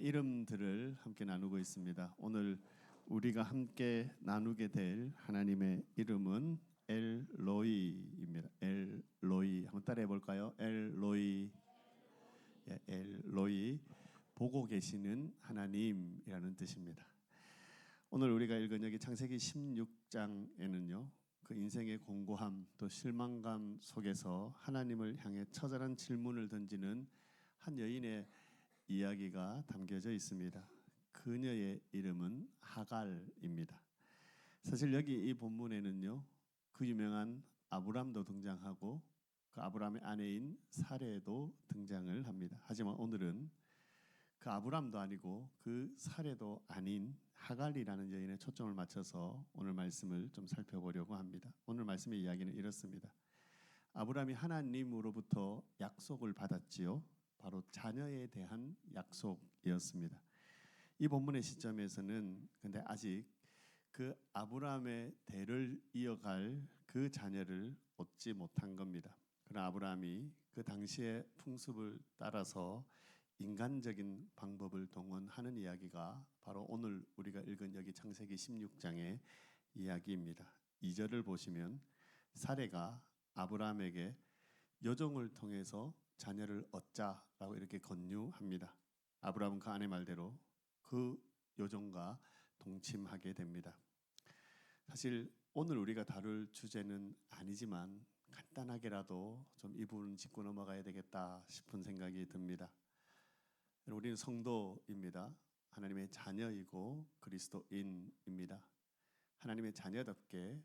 이름들을 함께 나누고 있습니다. 오늘 우리가 함께 나누게 될 하나님의 이름은 엘로이입니다. 엘로이 한번 따라해 볼까요? 엘로이, 엘로이, 보고 계시는 하나님이라는 뜻입니다. 오늘 우리가 읽은 여기 창세기 16장에는요, 그 인생의 공고함 또 실망감 속에서 하나님을 향해 처절한 질문을 던지는 한 여인의 이야기가 담겨져 있습니다. 그녀의 이름은 하갈입니다. 사실 여기 이 본문에는요, 그 유명한 아브람도 등장하고 그 아브람의 아내인 사레도 등장을 합니다. 하지만 오늘은 그 아브람도 아니고 그 사레도 아닌 하갈이라는 여인에 초점을 맞춰서 오늘 말씀을 좀 살펴보려고 합니다. 오늘 말씀의 이야기는 이렇습니다. 아브람이 하나님으로부터 약속을 받았지요. 바로 자녀에 대한 약속이었습니다. 이 본문의 시점에서는 근데 아직 그 아브람의 대를 이어갈 그 자녀를 얻지 못한 겁니다. 그러나 아브람이 그 당시의 풍습을 따라서 인간적인 방법을 동원하는 이야기가 바로 오늘 우리가 읽은 여기 창세기 16장의 이야기입니다. 2절을 보시면 사레가 아브람에게 여종을 통해서 자녀를 얻자라고 이렇게 권유합니다. 아브람은 그 아내 말대로 그 여종과 동침하게 됩니다. 사실 오늘 우리가 다룰 주제는 아니지만 간단하게라도 좀 이 부분 짚고 넘어가야 되겠다 싶은 생각이 듭니다. 우리는 성도입니다. 하나님의 자녀이고 그리스도인입니다. 하나님의 자녀답게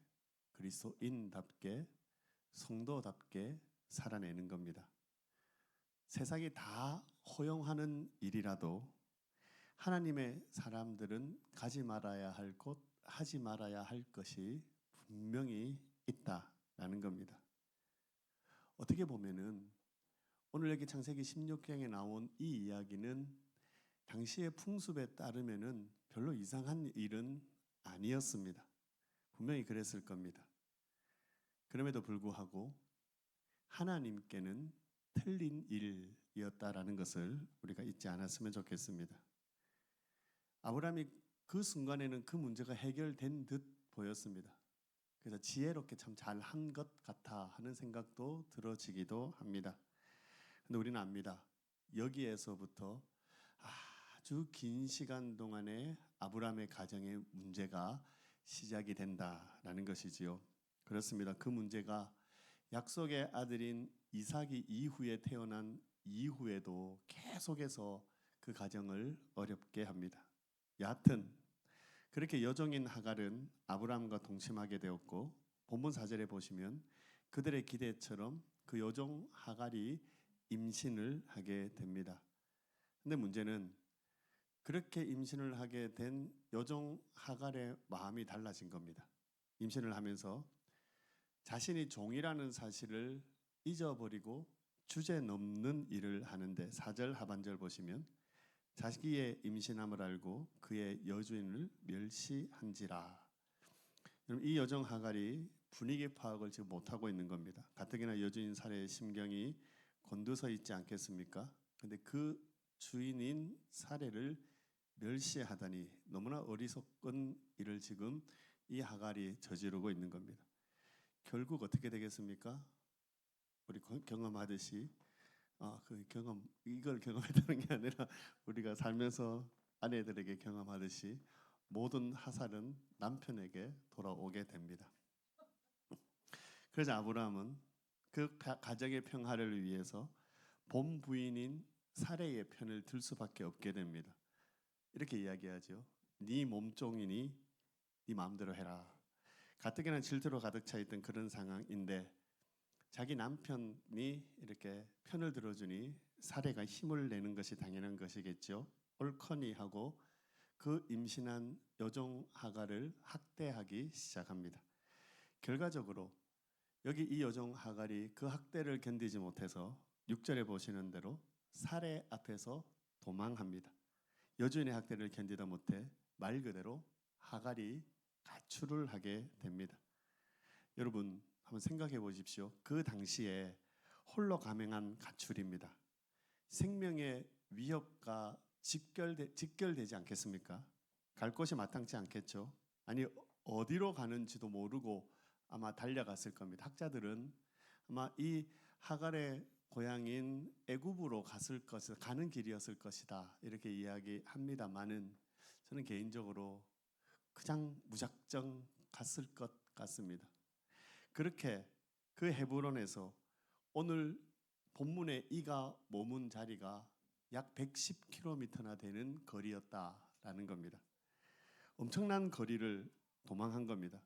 그리스도인답게 성도답게 살아내는 겁니다. 세상이 다 허용하는 일이라도 하나님의 사람들은 가지 말아야 할 곳, 하지 말아야 할 것이 분명히 있다라는 겁니다. 어떻게 보면은 오늘 여기 창세기 16장에 나온 이 이야기는 당시의 풍습에 따르면은 별로 이상한 일은 아니었습니다. 분명히 그랬을 겁니다. 그럼에도 불구하고 하나님께는 틀린 일이었다라는 것을 우리가 잊지 않았으면 좋겠습니다. 아브라함이 그 순간에는 그 문제가 해결된 듯 보였습니다. 그래서 지혜롭게 참 잘한 것 같아 하는 생각도 들어지기도 합니다. 근데 우리는 압니다. 여기에서부터 아주 긴 시간 동안에 아브라함의 가정의 문제가 시작이 된다라는 것이지요. 그렇습니다. 그 문제가 약속의 아들인 이삭이 이후에 태어난 이후에도 계속해서 그 가정을 어렵게 합니다. 여하튼 그렇게 여종인 하갈은 아브라함과 동침하게 되었고 본문 4절에 보시면 그들의 기대처럼 그 여종 하갈이 임신을 하게 됩니다. 근데 문제는 그렇게 임신을 하게 된 여종 하갈의 마음이 달라진 겁니다. 임신을 하면서 자신이 종이라는 사실을 잊어버리고 주제 넘는 일을 하는데 4절 하반절 보시면 자기의 임신함을 알고 그의 여주인을 멸시한지라. 이 여종 하갈이 분위기 파악을 지금 못하고 있는 겁니다. 가뜩이나 여주인 사례의 심경이 곤두서 있지 않겠습니까? 근데 그 주인인 사례를 멸시하다니 너무나 어리석은 일을 지금 이 하갈이 저지르고 있는 겁니다. 결국 어떻게 되겠습니까? 우리 경험하듯이 이걸 경험했다는 게 아니라 우리가 살면서 아내들에게 경험하듯이 모든 화살은 남편에게 돌아오게 됩니다. 그래서 아브라함은 그 가정의 평화를 위해서 본 부인인 사레의 편을 들 수밖에 없게 됩니다. 이렇게 이야기하죠. 네 몸종이니 네 마음대로 해라. 가뜩이나 질투로 가득 차 있던 그런 상황인데 자기 남편이 이렇게 편을 들어주니 사례가 힘을 내는 것이 당연한 것이겠죠. 옳거니 하고 그 임신한 여종 하갈을 학대하기 시작합니다. 결과적으로 여기 이 여종 하갈이 그 학대를 견디지 못해서 6절에 보시는 대로 사례 앞에서 도망합니다. 여주인의 학대를 견디다 못해 말 그대로 하갈이 가출을 하게 됩니다. 여러분 한번 생각해 보십시오. 그 당시에 홀로 감행한 가출입니다. 생명의 위협과 직결되지 않겠습니까? 갈 곳이 마땅치 않겠죠. 아니 어디로 가는지도 모르고 아마 달려갔을 겁니다. 학자들은 아마 이 하갈의 고향인 애굽으로 가는 길이었을 것이다 이렇게 이야기합니다만은 저는 개인적으로 그냥 무작정 갔을 것 같습니다. 그렇게 그 헤브론에서 오늘 본문에 이가 머문 자리가 약 110km나 되는 거리였다라는 겁니다. 엄청난 거리를 도망한 겁니다.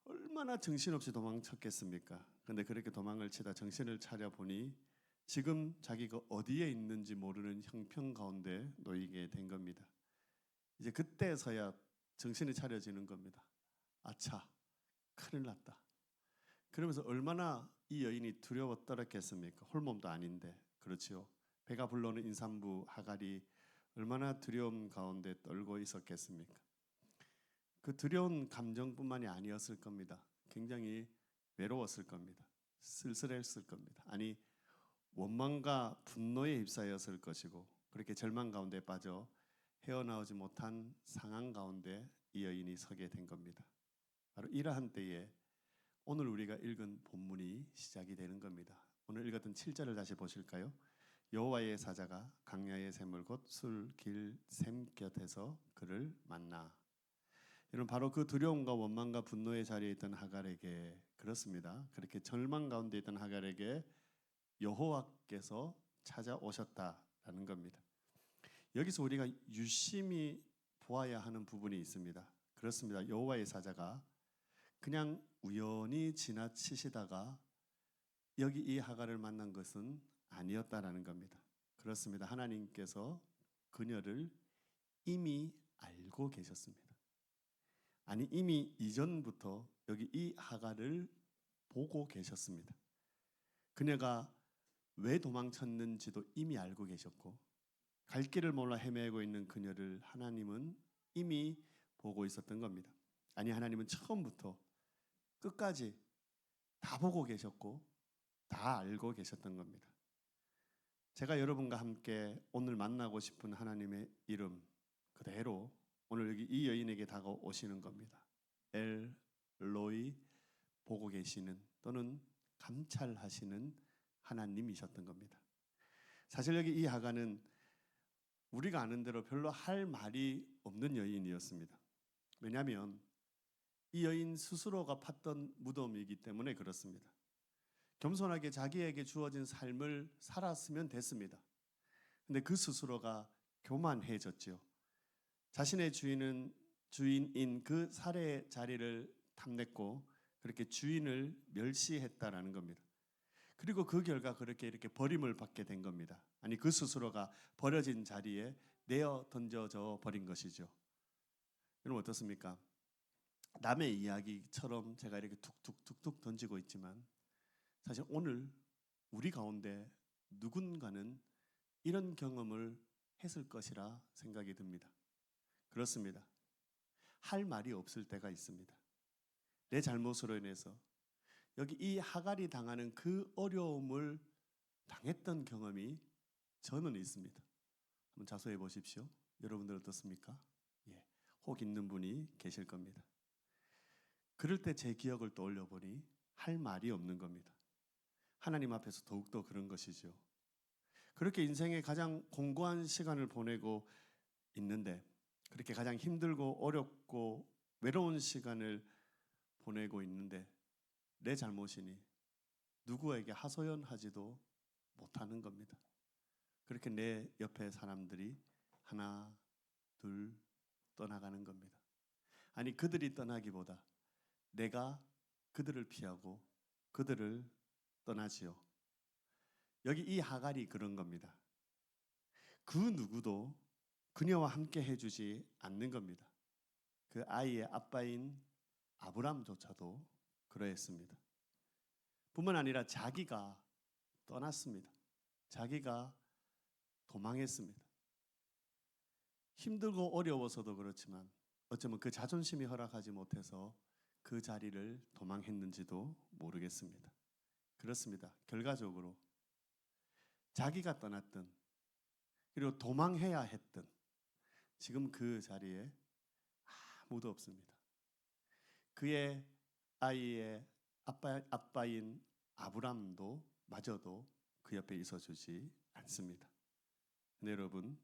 얼마나 정신없이 도망쳤겠습니까? 근데 그렇게 도망을 치다 정신을 차려 보니 지금 자기가 어디에 있는지 모르는 형편 가운데 놓이게 된 겁니다. 이제 그때서야 정신이 차려지는 겁니다. 아차, 큰일 났다. 그러면서 얼마나 이 여인이 두려워 떨었겠습니까? 홀몸도 아닌데, 그렇지요. 배가 불러오는 임산부 하갈이 얼마나 두려움 가운데 떨고 있었겠습니까? 그 두려운 감정뿐만이 아니었을 겁니다. 굉장히 외로웠을 겁니다. 쓸쓸했을 겁니다. 아니 원망과 분노에 휩싸였을 것이고 그렇게 절망 가운데 빠져 헤어나오지 못한 상황 가운데 이 여인이 서게 된 겁니다. 바로 이러한 때에 오늘 우리가 읽은 본문이 시작이 되는 겁니다. 오늘 읽었던 7절을 다시 보실까요? 여호와의 사자가 강야의 샘물 곧 술 길 샘 곁에서 그를 만나. 이런 바로 그 두려움과 원망과 분노의 자리에 있던 하갈에게 그렇습니다. 그렇게 절망 가운데 있던 하갈에게 여호와께서 찾아오셨다라는 겁니다. 여기서 우리가 유심히 보아야 하는 부분이 있습니다. 그렇습니다. 여호와의 사자가 그냥 우연히 지나치시다가 여기 이 하갈을 만난 것은 아니었다라는 겁니다. 그렇습니다. 하나님께서 그녀를 이미 알고 계셨습니다. 아니 이미 이전부터 여기 이 하갈을 보고 계셨습니다. 그녀가 왜 도망쳤는지도 이미 알고 계셨고 갈 길을 몰라 헤매고 있는 그녀를 하나님은 이미 보고 있었던 겁니다. 아니 하나님은 처음부터 끝까지 다 보고 계셨고 다 알고 계셨던 겁니다. 제가 여러분과 함께 오늘 만나고 싶은 하나님의 이름 그대로 오늘 여기 이 여인에게 다가오시는 겁니다. 엘로이, 보고 계시는 또는 감찰하시는 하나님이셨던 겁니다. 사실 여기 이 하갈은 우리가 아는 대로 별로 할 말이 없는 여인이었습니다. 왜냐하면 이 여인 스스로가 팠던 무덤이기 때문에 그렇습니다. 겸손하게 자기에게 주어진 삶을 살았으면 됐습니다. 근데 그 스스로가 교만해졌죠. 자신의 주인인 그 살해의 자리를 탐냈고 그렇게 주인을 멸시했다라는 겁니다. 그리고 그 결과 그렇게 이렇게 버림을 받게 된 겁니다. 아니 그 스스로가 버려진 자리에 내어 던져져 버린 것이죠. 여러분 어떻습니까? 남의 이야기처럼 제가 이렇게 툭툭툭툭 던지고 있지만 사실 오늘 우리 가운데 누군가는 이런 경험을 했을 것이라 생각이 듭니다. 그렇습니다. 할 말이 없을 때가 있습니다. 내 잘못으로 인해서 여기 이 하갈이 당하는 그 어려움을 당했던 경험이 저는 있습니다. 한번 자소해 보십시오. 여러분들 어떻습니까? 예, 혹 있는 분이 계실 겁니다. 그럴 때 제 기억을 떠올려 보니 할 말이 없는 겁니다. 하나님 앞에서 더욱더 그런 것이죠. 그렇게 인생의 가장 공고한 시간을 보내고 있는데 그렇게 가장 힘들고 어렵고 외로운 시간을 보내고 있는데 내 잘못이니 누구에게 하소연하지도 못하는 겁니다. 그렇게 내 옆에 사람들이 하나 둘 떠나가는 겁니다. 아니 그들이 떠나기보다 내가 그들을 피하고 그들을 떠나지요. 여기 이 하갈이 그런 겁니다. 그 누구도 그녀와 함께 해주지 않는 겁니다. 그 아이의 아빠인 아브람조차도 그러했습니다. 뿐만 아니라 자기가 떠났습니다. 자기가 도망했습니다. 힘들고 어려워서도 그렇지만 어쩌면 그 자존심이 허락하지 못해서 그 자리를 도망했는지도 모르겠습니다. 그렇습니다. 결과적으로 자기가 떠났든 그리고 도망해야 했던 지금 그 자리에 아무도 없습니다. 그의 아이의 아빠인 아브람도 마저도 그 옆에 있어주지 않습니다. 근데 여러분,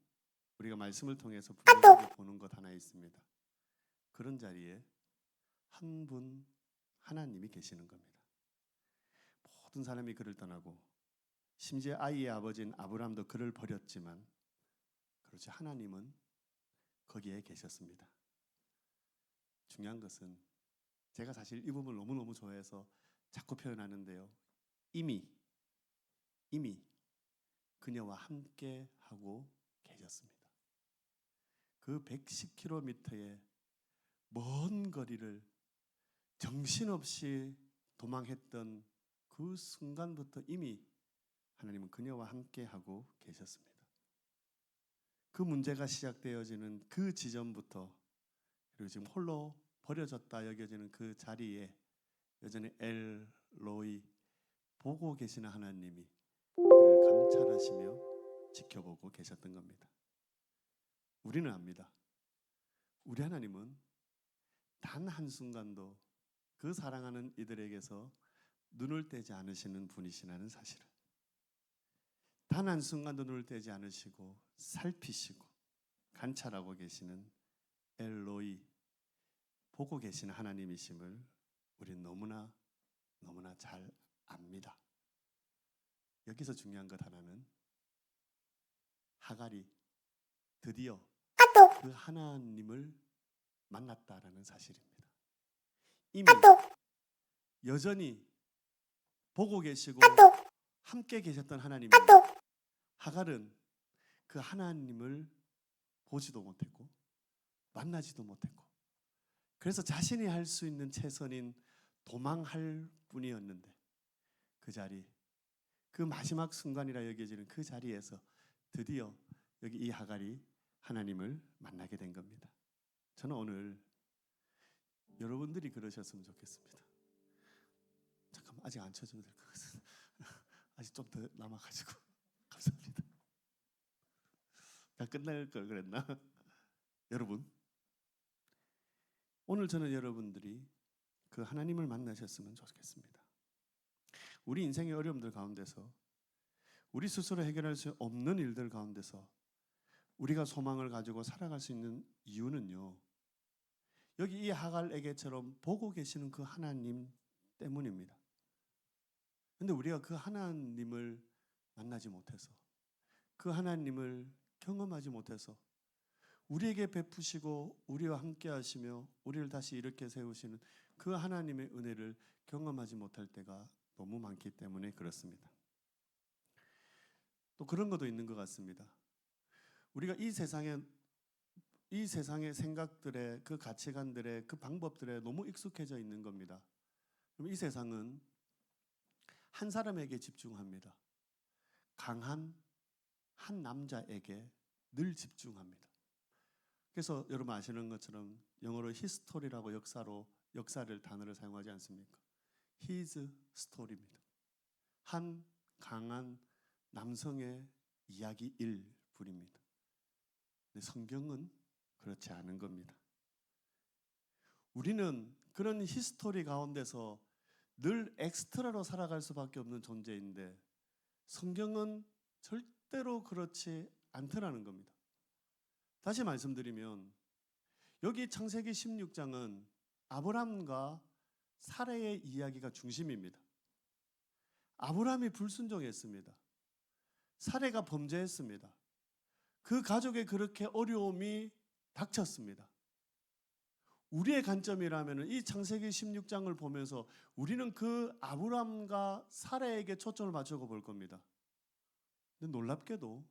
우리가 말씀을 통해서 분명하게 보는 것 하나 있습니다. 그런 자리에 한 분 하나님이 계시는 겁니다. 모든 사람이 그를 떠나고 심지어 아이의 아버지인 아브람도 그를 버렸지만 그렇지 하나님은 거기에 계셨습니다. 중요한 것은 제가 사실 이 부분을 너무너무 좋아해서 자꾸 표현하는데요. 이미 그녀와 함께 하고 계셨습니다. 그 110km의 먼 거리를 정신없이 도망했던 그 순간부터 이미 하나님은 그녀와 함께 하고 계셨습니다. 그 문제가 시작되어지는 그 지점부터 그리고 지금 홀로 버려졌다 여겨지는 그 자리에 여전히 엘로이 보고 계시는 하나님이 그를 감찰하시며 지켜보고 계셨던 겁니다. 우리는 압니다. 우리 하나님은 단 한순간도 그 사랑하는 이들에게서 눈을 떼지 않으시는 분이시라는 사실을, 단 한순간도 눈을 떼지 않으시고 살피시고 관찰하고 계시는 엘로이, 보고 계시는 하나님이심을 우리는 너무나 잘 압니다. 여기서 중요한 것 하나는 하갈이 드디어 그 하나님을 만났다라는 사실입니다. 이미 여전히 보고 계시고 함께 계셨던 하나님인데 하갈은 그 하나님을 보지도 못했고 만나지도 못했고 그래서 자신이 할 수 있는 최선인 도망할 뿐이었는데 그 자리, 그 마지막 순간이라 여겨지는 그 자리에서 드디어 여기 이 하갈이 하나님을 만나게 된 겁니다. 저는 오늘 여러분들이 그러셨으면 좋겠습니다. 잠깐만, 아직 안 쳐줘도 될 것 같아요. 아직 좀 더 남아가지고. 감사합니다. 다 끝날 걸 그랬나? 여러분, 오늘 저는 여러분들이 그 하나님을 만나셨으면 좋겠습니다. 우리 인생의 어려움들 가운데서 우리 스스로 해결할 수 없는 일들 가운데서 우리가 소망을 가지고 살아갈 수 있는 이유는요, 여기 이 하갈에게처럼 보고 계시는 그 하나님 때문입니다. 그런데 우리가 그 하나님을 만나지 못해서, 그 하나님을 경험하지 못해서 우리에게 베푸시고 우리와 함께 하시며 우리를 다시 이렇게 세우시는 그 하나님의 은혜를 경험하지 못할 때가 너무 많기 때문에 그렇습니다. 또 그런 것도 있는 것 같습니다. 우리가 이 세상의 생각들에, 그 가치관들에, 그 방법들에 너무 익숙해져 있는 겁니다. 그럼 이 세상은 한 사람에게 집중합니다. 강한 한 남자에게 늘 집중합니다. 그래서 여러분 아시는 것처럼 영어로 히스토리라고 역사를 단어를 사용하지 않습니까? His story입니다. 한 강한 남성의 이야기일 뿐입니다. 근데 성경은 그렇지 않은 겁니다. 우리는 그런 히스토리 가운데서 늘 엑스트라로 살아갈 수밖에 없는 존재인데 성경은 절대로 그렇지 않더라는 겁니다. 다시 말씀드리면 여기 창세기 16장은 아브람과 사라의 이야기가 중심입니다. 아브람이 불순종했습니다. 사라가 범죄했습니다. 그 가족에 그렇게 어려움이 닥쳤습니다. 우리의 관점이라면 이 창세기 16장을 보면서 우리는 그 아브람과 사라에게 초점을 맞추고 볼 겁니다. 근데 놀랍게도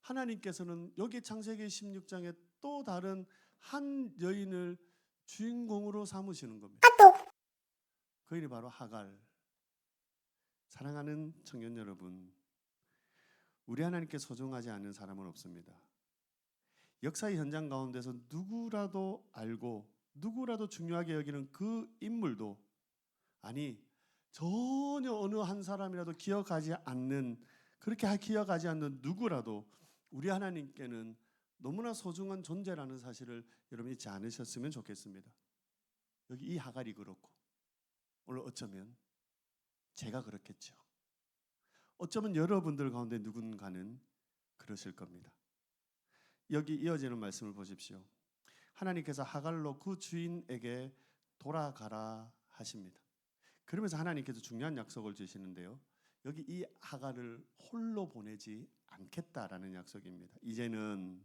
하나님께서는 여기 창세기 16장에 또 다른 한 여인을 주인공으로 삼으시는 겁니다. 그 일이 바로 하갈. 사랑하는 청년 여러분, 우리 하나님께 소중하지 않은 사람은 없습니다. 역사의 현장 가운데서 누구라도 알고 누구라도 중요하게 여기는 그 인물도, 아니 전혀 어느 한 사람이라도 기억하지 않는, 그렇게 기억하지 않는 누구라도 우리 하나님께는 너무나 소중한 존재라는 사실을 여러분 잊지 않으셨으면 좋겠습니다. 여기 이 하갈이 그렇고 오늘 어쩌면 제가 그렇겠죠. 어쩌면 여러분들 가운데 누군가는 그러실 겁니다. 여기 이어지는 말씀을 보십시오. 하나님께서 하갈로 그 주인에게 돌아가라 하십니다. 그러면서 하나님께서 중요한 약속을 주시는데요. 여기 이 하갈을 홀로 보내지 않겠다라는 약속입니다. 이제는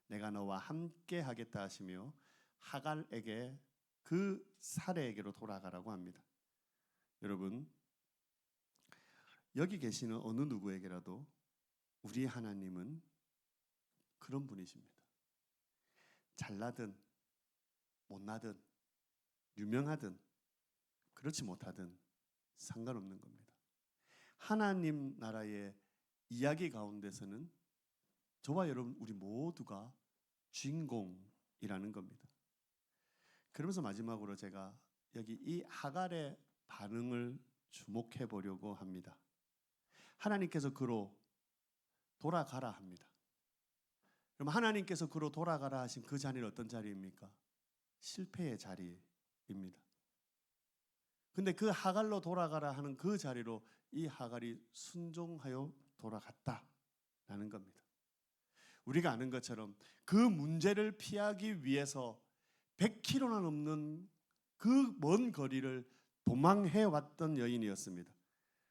내가 너와 함께 하겠다 하시며 하갈에게 그 사례에게로 돌아가라고 합니다. 여러분, 여기 계시는 어느 누구에게라도 우리 하나님은 그런 분이십니다. 잘나든 못나든 유명하든 그렇지 못하든 상관없는 겁니다. 하나님 나라의 이야기 가운데서는 저와 여러분 우리 모두가 주인공이라는 겁니다. 그러면서 마지막으로 제가 여기 이 하갈의 반응을 주목해 보려고 합니다. 하나님께서 그로 돌아가라 합니다. 그럼 하나님께서 그로 돌아가라 하신 그 자리는 어떤 자리입니까? 실패의 자리입니다. 근데 그 하갈로 돌아가라 하는 그 자리로 이 하갈이 순종하여 돌아갔다라는 겁니다. 우리가 아는 것처럼 그 문제를 피하기 위해서 100km나 넘는 그 먼 거리를 도망해 왔던 여인이었습니다.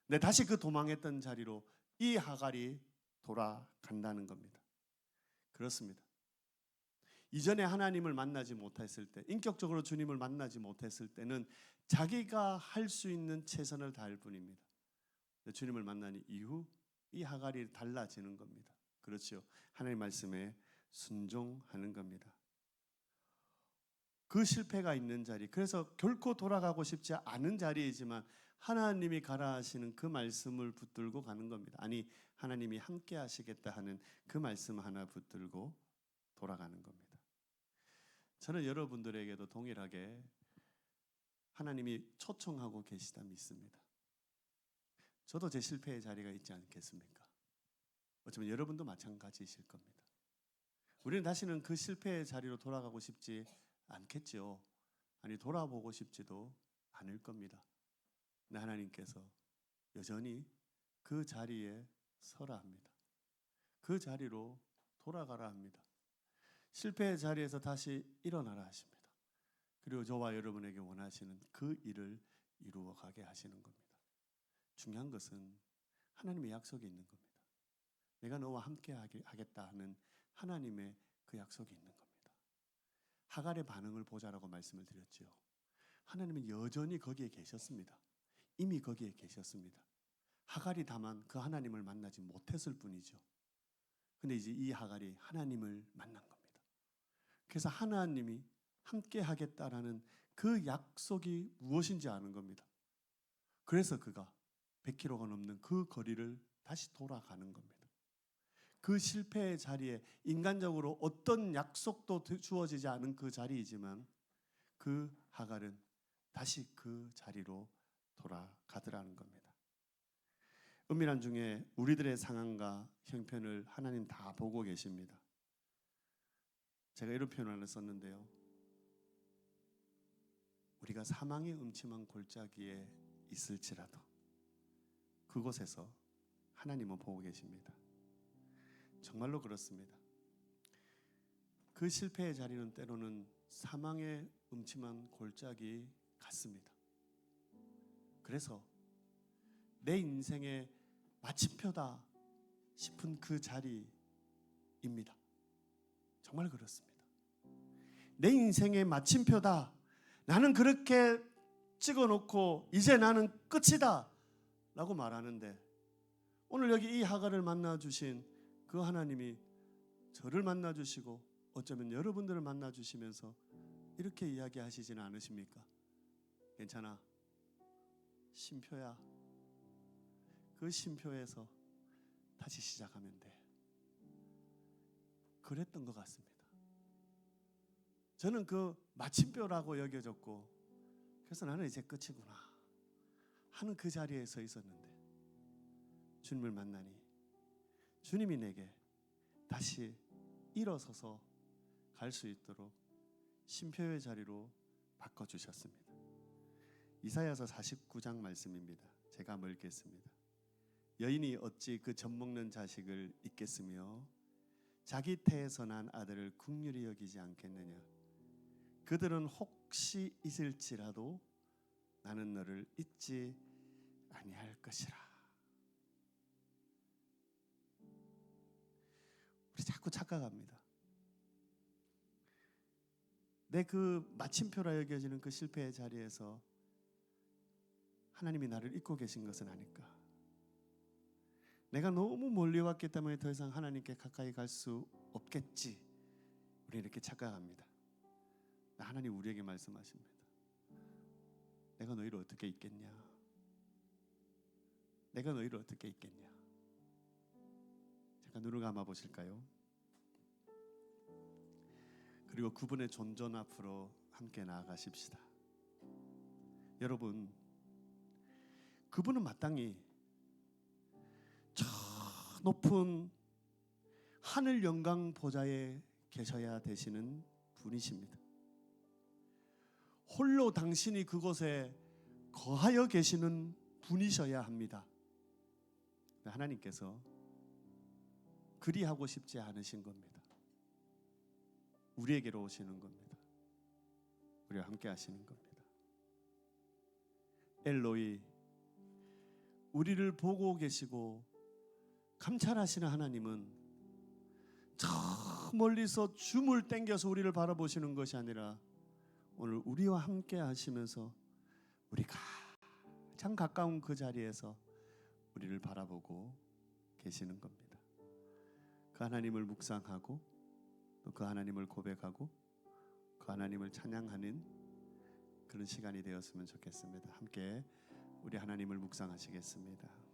근데 다시 그 도망했던 자리로 이 하갈이 돌아간다는 겁니다. 그렇습니다. 이전에 하나님을 만나지 못했을 때, 인격적으로 주님을 만나지 못했을 때는 자기가 할 수 있는 최선을 다할 뿐입니다. 주님을 만난 이후 이 하갈이 달라지는 겁니다. 그렇죠. 하나님 말씀에 순종하는 겁니다. 그 실패가 있는 자리, 그래서 결코 돌아가고 싶지 않은 자리이지만 하나님이 가라 하시는 그 말씀을 붙들고 가는 겁니다. 아니, 하나님이 함께 하시겠다 하는 그 말씀 하나 붙들고 돌아가는 겁니다. 저는 여러분들에게도 동일하게 하나님이 초청하고 계시다 믿습니다. 저도 제 실패의 자리가 있지 않겠습니까? 어쩌면 여러분도 마찬가지이실 겁니다. 우리는 다시는 그 실패의 자리로 돌아가고 싶지 않겠죠. 아니, 돌아보고 싶지도 않을 겁니다. 근데 하나님께서 여전히 그 자리에 서라 합니다. 그 자리로 돌아가라 합니다. 실패의 자리에서 다시 일어나라 하십니다. 그리고 저와 여러분에게 원하시는 그 일을 이루어 가게 하시는 겁니다. 중요한 것은 하나님의 약속이 있는 겁니다. 내가 너와 함께 하겠다 하는 하나님의 그 약속이 있는 겁니다. 하갈의 반응을 보자라고 말씀을 드렸죠. 하나님은 여전히 거기에 계셨습니다. 이미 거기에 계셨습니다. 하갈이 다만 그 하나님을 만나지 못했을 뿐이죠. 근데 이제 이 하갈이 하나님을 만난 겁니다. 그래서 하나님이 함께 하겠다라는 그 약속이 무엇인지 아는 겁니다. 그래서 그가 100km가 넘는 그 거리를 다시 돌아가는 겁니다. 그 실패의 자리에 인간적으로 어떤 약속도 주어지지 않은 그 자리이지만 그 하갈은 다시 그 자리로 돌아가더라는 겁니다. 은밀한 중에 우리들의 상황과 형편을 하나님 다 보고 계십니다. 제가 이런 표현을 하나 썼는데요. 우리가 사망의 음침한 골짜기에 있을지라도 그곳에서 하나님은 보고 계십니다. 정말로 그렇습니다. 그 실패의 자리는 때로는 사망의 음침한 골짜기 같습니다. 그래서 내 인생의 마침표다 싶은 그 자리입니다. 정말 그렇습니다. 내 인생의 마침표다. 나는 그렇게 찍어놓고 이제 나는 끝이다 라고 말하는데 오늘 여기 이 하갈을 만나주신 그 하나님이 저를 만나주시고 어쩌면 여러분들을 만나주시면서 이렇게 이야기하시지는 않으십니까? 괜찮아. 쉼표야. 그 쉼표에서 다시 시작하면 돼. 그랬던 것 같습니다. 저는 그 마침표라고 여겨졌고 그래서 나는 이제 끝이구나 하는 그 자리에 서 있었는데 주님을 만나니 주님이 내게 다시 일어서서 갈 수 있도록 쉼표의 자리로 바꿔주셨습니다. 이사야서 49장 말씀입니다. 제가 한번 읽겠습니다. 여인이 어찌 그 젖먹는 자식을 잊겠으며 자기 태에서 난 아들을 긍휼히 여기지 않겠느냐. 그들은 혹시 잊을지라도 나는 너를 잊지 아니할 것이라. 우리 자꾸 착각합니다. 내 그 마침표라 여겨지는 그 실패의 자리에서 하나님이 나를 잊고 계신 것은 아닐까. 내가 너무 멀리 왔기 때문에 더 이상 하나님께 가까이 갈 수 없겠지. 우리 이렇게 착각합니다. 하나님 우리에게 말씀하십니다. 내가 너희를 어떻게 잊겠냐. 내가 너희를 어떻게 잊겠냐. 잠깐 눈을 감아 보실까요? 그리고 그분의 존전 앞으로 함께 나아가십시다. 여러분, 그분은 마땅히 저 높은 하늘 영광 보좌에 계셔야 되시는 분이십니다. 홀로 당신이 그곳에 거하여 계시는 분이셔야 합니다. 하나님께서 그리하고 싶지 않으신 겁니다. 우리에게로 오시는 겁니다. 우리와 함께 하시는 겁니다. 엘로이, 우리를 보고 계시고 감찰하시는 하나님은 저 멀리서 줌을 당겨서 우리를 바라보시는 것이 아니라 오늘 우리와 함께 하시면서 우리가 가장 가까운 그 자리에서 우리를 바라보고 계시는 겁니다. 그 하나님을 묵상하고 또 그 하나님을 고백하고 그 하나님을 찬양하는 그런 시간이 되었으면 좋겠습니다. 함께 우리 하나님을 묵상하시겠습니다.